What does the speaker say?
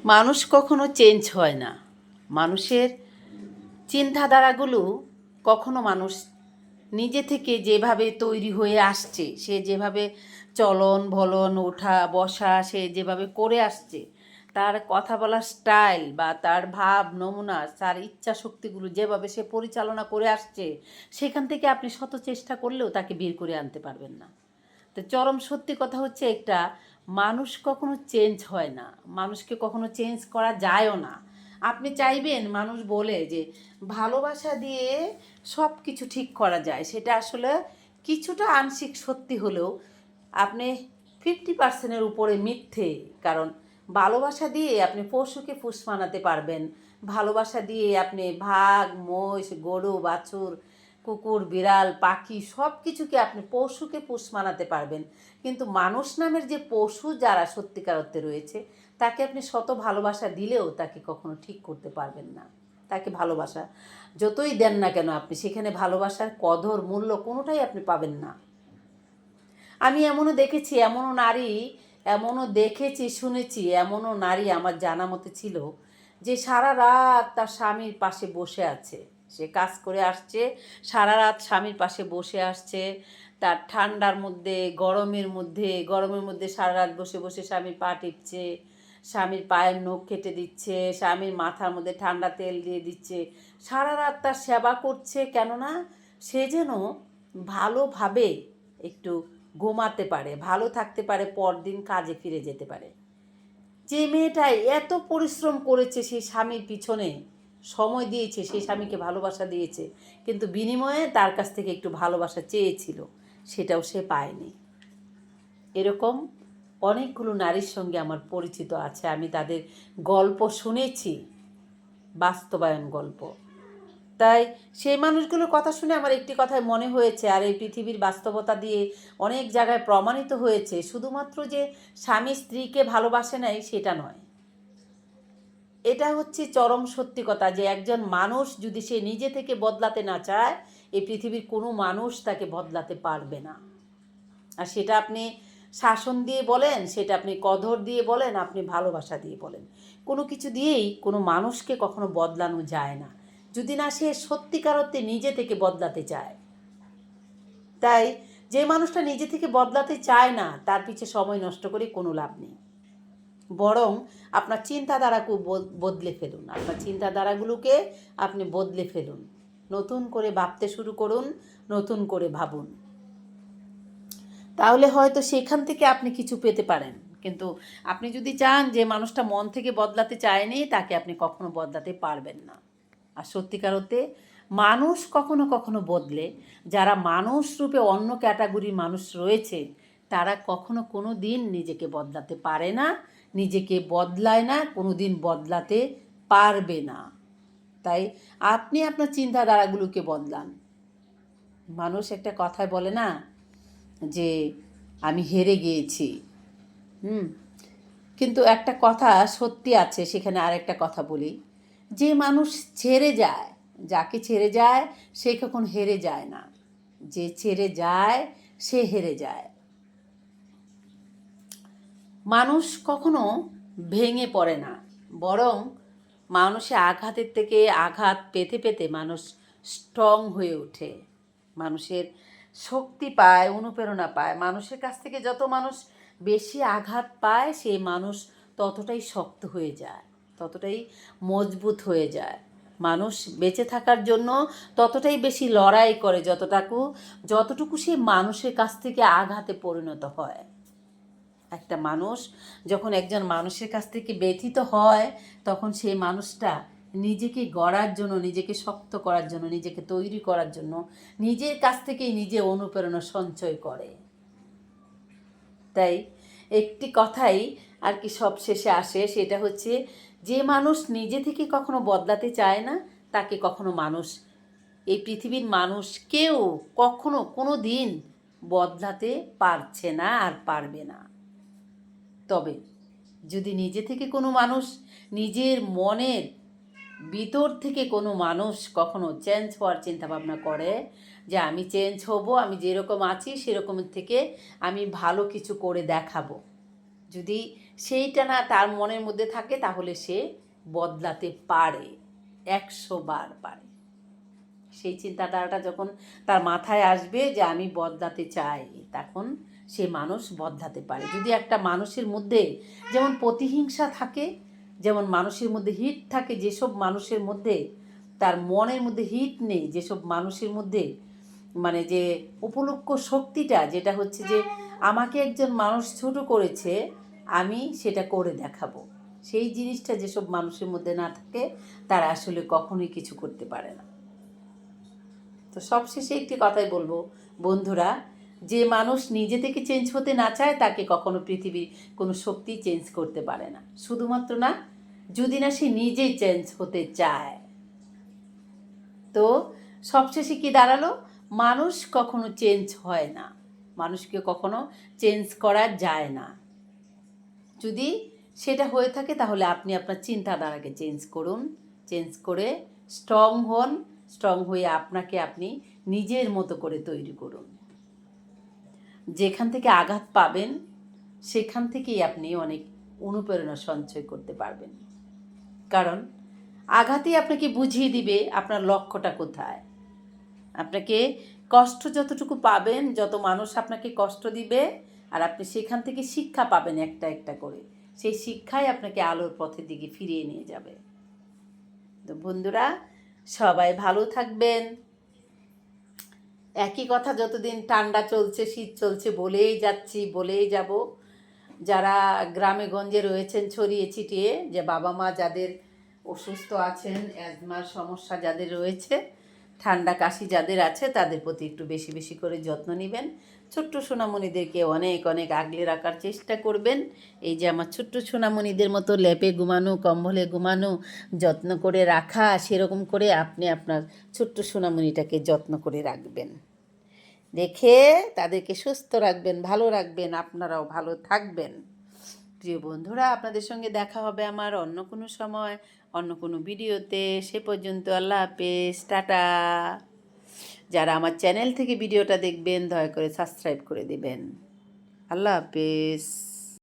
মানুষ কখনো চেঞ্জ হয় না। মানুষের চিন্তাধারাগুলো কখনো মানুষ নিজে থেকে যেভাবে তৈরি হয়ে আসছে, সে যেভাবে চলন বলন ওঠা বসা সে যেভাবে করে আসছে, তার কথা বলার স্টাইল বা তার ভাব নমুনা, তার ইচ্ছা শক্তিগুলো যেভাবে সে পরিচালনা করে আসছে, সেখান থেকে আপনি শত চেষ্টা করলেও তাকে বের করে আনতে পারবেন না। তো চরম সত্যি কথা হচ্ছে একটা, মানুষ কখনো চেঞ্জ হয় না, মানুষকে কখনো চেঞ্জ করা যায়ও না। আপনি চাইবেন মানুষ বলে যে ভালোবাসা দিয়ে সব কিছু ঠিক করা যায়, সেটা আসলে কিছুটা আংশিক সত্যি হলেও আপনি 50% উপরে মিথ্যে। কারণ ভালোবাসা দিয়ে আপনি পশুকে পুষ মানাতে পারবেন, ভালোবাসা দিয়ে আপনি ভাগ মহিষ গরু বাছুর কুকুর বিড়াল পাখি সব কিছুকে আপনি পশুকে পোষ মানাতে পারবেন, কিন্তু মানুষ নামের যে পশু যারা সত্যিকার অর্থে রয়েছে, তাকে আপনি শত ভালোবাসা দিলেও তাকে কখনো ঠিক করতে পারবেন না। তাকে ভালোবাসা যতই দেন না কেন আপনি, সেখানে ভালোবাসার কদর মূল্য কোনোটাই আপনি পাবেন না। আমি এমনও দেখেছি, এমনও নারী, এমনও দেখেছি শুনেছি, এমনও নারী আমার জানা মতে ছিল যে সারা রাত তার স্বামীর পাশে বসে আছে। সে কাজ করে আসছে, সারা রাত স্বামীর পাশে বসে আসছে, তার ঠান্ডার মধ্যে গরমের মধ্যে সারা রাত বসে বসে স্বামীর পা টিপছে, স্বামীর পায়ের নখ কেটে দিচ্ছে, স্বামীর মাথার মধ্যে ঠান্ডা তেল দিয়ে দিচ্ছে, সারা রাত তার সেবা করছে। কেননা সে যেন ভালোভাবে একটু ঘুমাতে পারে, ভালো থাকতে পারে, পরদিন কাজে ফিরে যেতে পারে। যে মেয়েটাই এত পরিশ্রম করেছে সেই স্বামীর পিছনে, সময় দিয়েছে, সেই স্বামীকে ভালোবাসা দিয়েছে, কিন্তু বিনিময়ে তার কাছ থেকে একটু ভালোবাসা চেয়েছিল, সেটাও সে পায়নি। এরকম অনেকগুলো নারীর সঙ্গে আমার পরিচিত আছে, আমি তাদের গল্প শুনেছি, বাস্তবায়ন গল্প। তাই সেই মানুষগুলোর কথা শুনে আমার একটি কথাই মনে হয়েছে, আর এই পৃথিবীর বাস্তবতা দিয়ে অনেক জায়গায় প্রমাণিত হয়েছে, শুধুমাত্র যে স্বামী স্ত্রীকে ভালোবাসে নাই সেটা নয়। এটা হচ্ছে চরম সত্যি কথা যে একজন মানুষ যদি সে নিজে থেকে বদলাতে না চায়, এই পৃথিবীর কোনো মানুষ তাকে বদলাতে পারবে না। আর সেটা আপনি শাসন দিয়ে বলেন, সেটা আপনি কদর দিয়ে বলেন, আপনি ভালোবাসা দিয়ে বলেন, কোনো কিছু দিয়েই কোনো মানুষকে কখনো বদলানো যায় না, যদি না সে সত্যিকার অর্থে নিজে থেকে বদলাতে চায়। তাই যে মানুষটা নিজে থেকে বদলাতে চায় না, তার পিছে সময় নষ্ট করে কোনো লাভ নেই। বরং আপনার চিন্তাধারাকে বদলে ফেলুন, আপনার চিন্তাধারাগুলোকে আপনি বদলে ফেলুন, নতুন করে ভাবতে শুরু করুন, নতুন করে ভাবুন, তাহলে হয়তো সেখান থেকে আপনি কিছু পেতে পারেন। কিন্তু আপনি যদি চান যে মানুষটা মন থেকে বদলাতে চায়নি, তাকে আপনি কখনো বদলাতে পারবেন না। আর সত্যিকার অর্থে মানুষ কখনো কখনো বদলে, যারা মানুষ রূপে অন্য ক্যাটাগরির মানুষ রয়েছে, তারা কখনো কোনো দিন নিজেকে বদলাতে পারে না, নিজেকে বদলায় না, কোনো দিন বদলাতে পারবে না। তাই আপনি আপনার চিন্তাধারাগুলোকে বদলান। মানুষ একটা কথায় বলে না যে আমি হেরে গিয়েছি, কিন্তু একটা কথা সত্যি আছে, সেখানে আরেকটা কথা বলি, যে মানুষ ছেড়ে যায়, যাকে ছেড়ে যায় সে কখন হেরে যায় না, যে ছেড়ে যায় সে হেরে যায়। মানুষ কখনো ভেঙে পড়ে না, বরং মানুষে আঘাতের থেকে আঘাত পেতে পেতে মানুষ স্ট্রং হয়ে ওঠে, মানুষের শক্তি পায়, অনুপ্রেরণা পায়। মানুষের কাছ থেকে যত মানুষ বেশি আঘাত পায়, সেই মানুষ ততটাই শক্ত হয়ে যায়, ততটাই মজবুত হয়ে যায়। মানুষ বেঁচে থাকার জন্য ততটাই বেশি লড়াই করে, যতটুকু সে মানুষের কাছ থেকে আঘাতে পরিণত হয়। একটা মানুষ যখন একজন মানুষের কাছ থেকে ব্যথিত হয়, তখন সেই মানুষটা নিজেকে গড়ার জন্য, নিজেকে শক্ত করার জন্য, নিজেকে তৈরি করার জন্য নিজের কাছ থেকেই নিজে অনুপ্রেরণা সঞ্চয় করে। তাই একটি কথাই আর কি সব শেষে আসে, সেটা হচ্ছে যে মানুষ নিজে থেকে কখনো বদলাতে চায় না, তাকে কখনো মানুষ, এই পৃথিবীর মানুষ কেউ কখনো কোনো দিন বদলাতে পারছে না আর পারবে না। তবে যদি নিজে থেকে কোনো মানুষ, নিজের মনের ভিতর থেকে কোনো মানুষ কখনো চেঞ্জ হওয়ার চিন্তাভাবনা করে যে আমি চেঞ্জ হব, আমি যেরকম আছি সেরকমের থেকে আমি ভালো কিছু করে দেখাবো, যদি সেইটা না তার মনের মধ্যে থাকে, তাহলে সে বদলাতে পারে, 100 বার পারে। সেই চিন্তাধারাটা যখন তার মাথায় আসবে যে আমি বদলাতে চাই, তখন সে মানুষ বদলাতে পারে। যদি একটা মানুষের মধ্যে যেমন প্রতিহিংসা থাকে, যেমন মানুষের মধ্যে হিট থাকে, যেসব মানুষের মধ্যে তার মনের মধ্যে হিট নেই, যেসব মানুষের মধ্যে মানে যে উপলক্ষ শক্তিটা, যেটা হচ্ছে যে আমাকে একজন মানুষ ছোট করেছে, আমি সেটা করে দেখাবো, সেই জিনিসটা যেসব মানুষের মধ্যে না থাকে, তারা আসলে কখনোই কিছু করতে পারে না। তো সবশেষে একটি কথাই বলবো বন্ধুরা, যে মানুষ নিজে থেকে চেঞ্জ হতে না চায়, তাকে কখনো পৃথিবীর কোনো শক্তি চেঞ্জ করতে পারে না। শুধুমাত্র না, যদি না সে নিজেই চেঞ্জ হতে চায়। তো সবশেষে কি দাঁড়ালো, মানুষ কখনো চেঞ্জ হয় না, মানুষকে কখনো চেঞ্জ করা যায় না। যদি সেটা হয়ে থাকে, তাহলে আপনি আপনার চিন্তাধারাকে চেঞ্জ করুন, চেঞ্জ করে স্ট্রং হন, স্ট্রং হয়ে আপনাকে আপনি নিজের মতো করে তৈরি করুন। যেখান থেকে আঘাত পাবেন, সেখান থেকেই আপনি অনেক অনুপ্রেরণা সঞ্চয় করতে পারবেন। কারণ আঘাতই আপনাকে বুঝিয়ে দিবে আপনার লক্ষ্যটা কোথায়। আপনাকে কষ্ট যতটুকু পাবেন, যত মানুষ আপনাকে কষ্ট দিবে, আর আপনি সেখান থেকে শিক্ষা পাবেন একটা একটা করে, সেই শিক্ষাই আপনাকে আলোর পথের দিকে ফিরিয়ে নিয়ে যাবে। তো বন্ধুরা, সবাই ভালো থাকবেন। একই কথা যতদিন ঠান্ডা চলছে, শীত চলছে, বলেই যাচ্ছি, বলেই যাব। যারা গ্রামে গঞ্জে রয়েছেন ছড়িয়ে ছিটিয়ে, যে বাবা মা যাদের অসুস্থ আছেন, অ্যাজমার সমস্যা যাদের রয়েছে, ঠান্ডা কাশি যাদের আছে, তাদের প্রতি একটু বেশি বেশি করে যত্ন নেবেন। ছোট্ট সোনামণিদেরকে অনেক অনেক আগলে রাখার চেষ্টা করবেন। এই যে আমার ছোট্ট সোনামণিদের মতো লেপে ঘুমানো, কম্বলে ঘুমানো, যত্ন করে রাখা, সেরকম করে আপনি আপনার ছোট্ট সোনামণিটাকে যত্ন করে রাখবেন, রেখে তাদেরকে সুস্থ রাখবেন, ভালো রাখবেন, আপনারাও ভালো থাকবেন। প্রিয় বন্ধুরা, আপনাদের সঙ্গে দেখা হবে আমার অন্য কোনো সময়, অন্য কোনো ভিডিওতে। সে পর্যন্ত আল্লাহ হাফেজ, টাটা। যারা আমার চ্যানেল থেকে ভিডিওটা দেখবেন, দয়া করে সাবস্ক্রাইব করে দেবেন। আল্লাহ হাফেজ।